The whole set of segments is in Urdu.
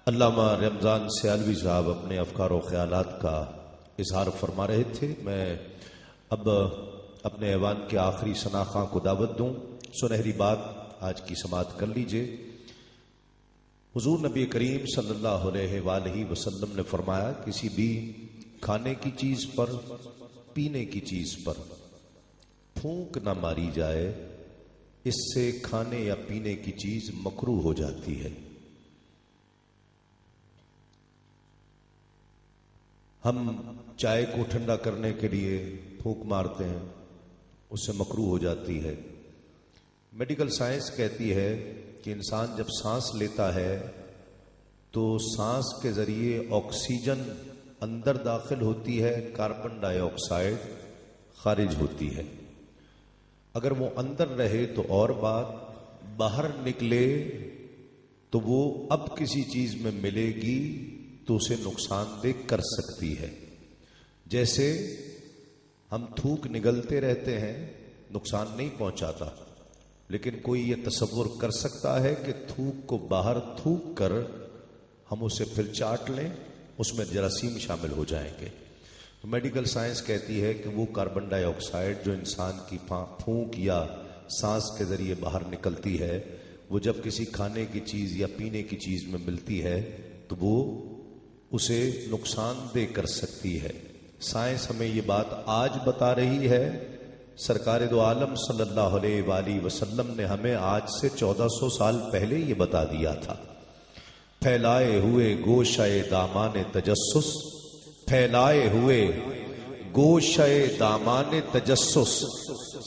علامہ رمضان سیالوی صاحب اپنے افکار و خیالات کا اظہار فرما رہے تھے. میں اب اپنے ایوان کے آخری شناخواں کو دعوت دوں. سنہری بات آج کی سماعت کر لیجئے. حضور نبی کریم صلی اللہ علیہ وآلہ وسلم نے فرمایا کسی بھی کھانے کی چیز پر پینے کی چیز پر پھونک نہ ماری جائے، اس سے کھانے یا پینے کی چیز مکروہ ہو جاتی ہے. ہم چائے کو ٹھنڈا کرنے کے لیے پھونک مارتے ہیں، اس سے مکروہ ہو جاتی ہے. میڈیکل سائنس کہتی ہے کہ انسان جب سانس لیتا ہے تو سانس کے ذریعے آکسیجن اندر داخل ہوتی ہے، کاربن ڈائی آکسائڈ خارج ہوتی ہے. اگر وہ اندر رہے تو اور بات، باہر نکلے تو وہ اب کسی چیز میں ملے گی تو اسے نقصان دہ کر سکتی ہے. جیسے ہم تھوک نگلتے رہتے ہیں، نقصان نہیں پہنچاتا، لیکن کوئی یہ تصور کر سکتا ہے کہ تھوک کو باہر تھوک کر ہم اسے پھر چاٹ لیں، اس میں جراثیم شامل ہو جائیں گے. تو میڈیکل سائنس کہتی ہے کہ وہ کاربن ڈائی آکسائڈ جو انسان کی پھونک یا سانس کے ذریعے باہر نکلتی ہے، وہ جب کسی کھانے کی چیز یا پینے کی چیز میں ملتی ہے تو وہ اسے نقصان دہ کر سکتی ہے. سائنس ہمیں یہ بات آج بتا رہی ہے. سرکار دو عالم صلی اللہ علیہ وآلہ وسلم نے ہمیں آج سے 1400 سال پہلے یہ بتا دیا تھا. پھیلائے ہوئے گوشۂ دامان تجسس، پھیلائے ہوئے گوشۂ دامان تجسس،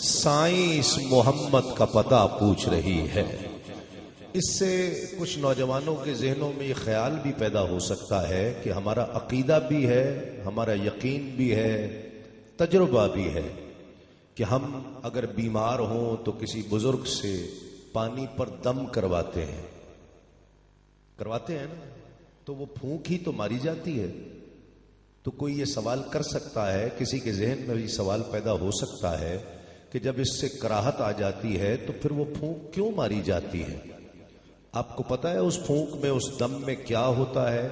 سائنس محمد کا پتہ پوچھ رہی ہے. اس سے کچھ نوجوانوں کے ذہنوں میں یہ خیال بھی پیدا ہو سکتا ہے کہ ہمارا عقیدہ بھی ہے، ہمارا یقین بھی ہے، تجربہ بھی ہے کہ ہم اگر بیمار ہوں تو کسی بزرگ سے پانی پر دم کرواتے ہیں نا، تو وہ پھونک ہی تو ماری جاتی ہے. تو کوئی یہ سوال کر سکتا ہے، کسی کے ذہن میں یہ سوال پیدا ہو سکتا ہے کہ جب اس سے کراہت آ جاتی ہے تو پھر وہ پھونک کیوں ماری جاتی ہے؟ آپ کو پتا ہے اس پھونک میں، اس دم میں کیا ہوتا ہے؟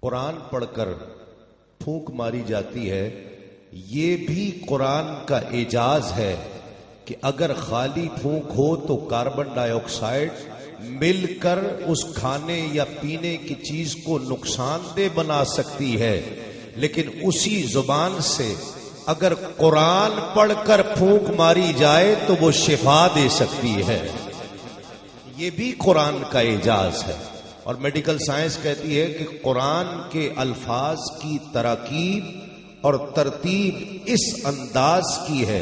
قرآن پڑھ کر پھونک ماری جاتی ہے. یہ بھی قرآن کا اعجاز ہے کہ اگر خالی پھونک ہو تو کاربن ڈائی آکسائڈ مل کر اس کھانے یا پینے کی چیز کو نقصان دہ بنا سکتی ہے، لیکن اسی زبان سے اگر قرآن پڑھ کر پھونک ماری جائے تو وہ شفا دے سکتی ہے. یہ بھی قرآن کا اعجاز ہے. اور میڈیکل سائنس کہتی ہے کہ قرآن کے الفاظ کی تراکیب اور ترتیب اس انداز کی ہے.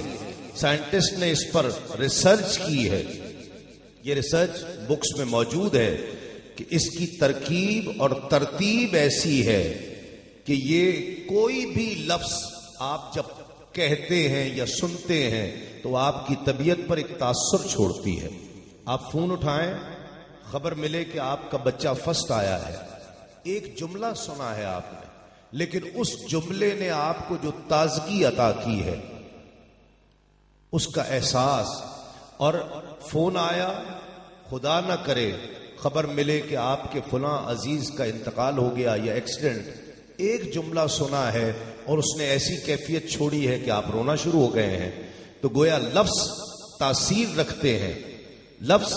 سائنٹسٹ نے اس پر ریسرچ کی ہے. یہ ریسرچ بکس میں موجود ہے کہ اس کی ترکیب اور ترتیب ایسی ہے کہ یہ کوئی بھی لفظ آپ جب کہتے ہیں یا سنتے ہیں تو آپ کی طبیعت پر ایک تاثر چھوڑتی ہے. آپ فون اٹھائیں، خبر ملے کہ آپ کا بچہ فرسٹ آیا ہے، ایک جملہ سنا ہے آپ نے، لیکن اس جملے نے آپ کو جو تازگی عطا کی ہے، اس کا احساس. اور فون آیا، خدا نہ کرے خبر ملے کہ آپ کے فلاں عزیز کا انتقال ہو گیا یا ایکسیڈنٹ، ایک جملہ سنا ہے اور اس نے ایسی کیفیت چھوڑی ہے کہ آپ رونا شروع ہو گئے ہیں. تو گویا لفظ تاثیر رکھتے ہیں، لفظ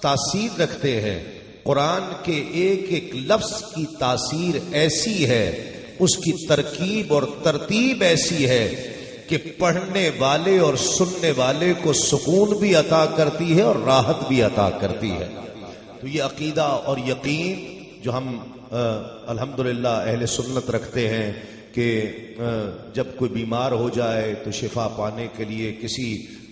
تاثیر رکھتے ہیں. قرآن کے ایک ایک لفظ کی تاثیر ایسی ہے، اس کی ترکیب اور ترتیب ایسی ہے کہ پڑھنے والے اور سننے والے کو سکون بھی عطا کرتی ہے اور راحت بھی عطا کرتی ہے. تو یہ عقیدہ اور یقین جو ہم الحمدللہ اہل سنت رکھتے ہیں کہ جب کوئی بیمار ہو جائے تو شفا پانے کے لیے کسی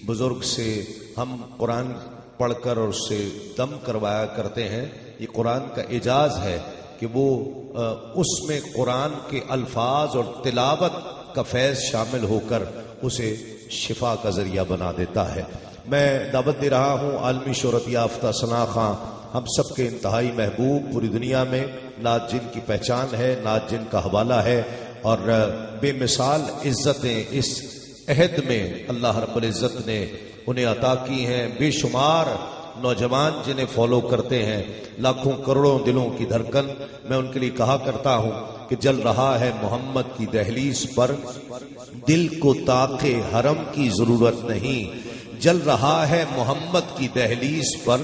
بزرگ سے ہم قرآن پڑھ کر اور اس سے دم کروایا کرتے ہیں. یہ قرآن کا اعجاز ہے کہ وہ اس میں قرآن کے الفاظ اور تلاوت کا فیض شامل ہو کر اسے شفا کا ذریعہ بنا دیتا ہے. میں دعوت دے رہا ہوں عالمی شہرت یافتہ ثنا خان، ہم سب کے انتہائی محبوب، پوری دنیا میں نعت جن کی پہچان ہے، نعت جن کا حوالہ ہے، اور بے مثال عزتیں اس عہد میں اللہ رب العزت نے انہیں عطا کی ہیں. بے شمار نوجوان جنہیں فالو کرتے ہیں، لاکھوں کروڑوں دلوں کی دھڑکن، میں ان کے لیے کہا کرتا ہوں کہ جل رہا ہے محمد کی دہلیز پر، دل کو طاق حرم کی ضرورت نہیں، جل رہا ہے محمد کی دہلیز پر،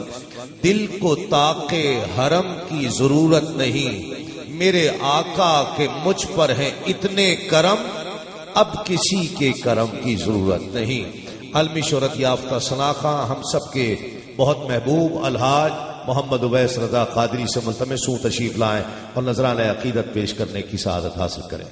دل کو طاق حرم کی ضرورت نہیں، میرے آقا کے مجھ پر ہیں اتنے کرم، اب کسی کے کرم کی ضرورت نہیں۔ عالمی شہرت یافتہ شناخواں ہم سب کے بہت محبوب الحاج محمد اویس رضا قادری سے ملتمس ہوں تشریف لائیں اور نذرانہ عقیدت پیش کرنے کی سعادت حاصل کریں۔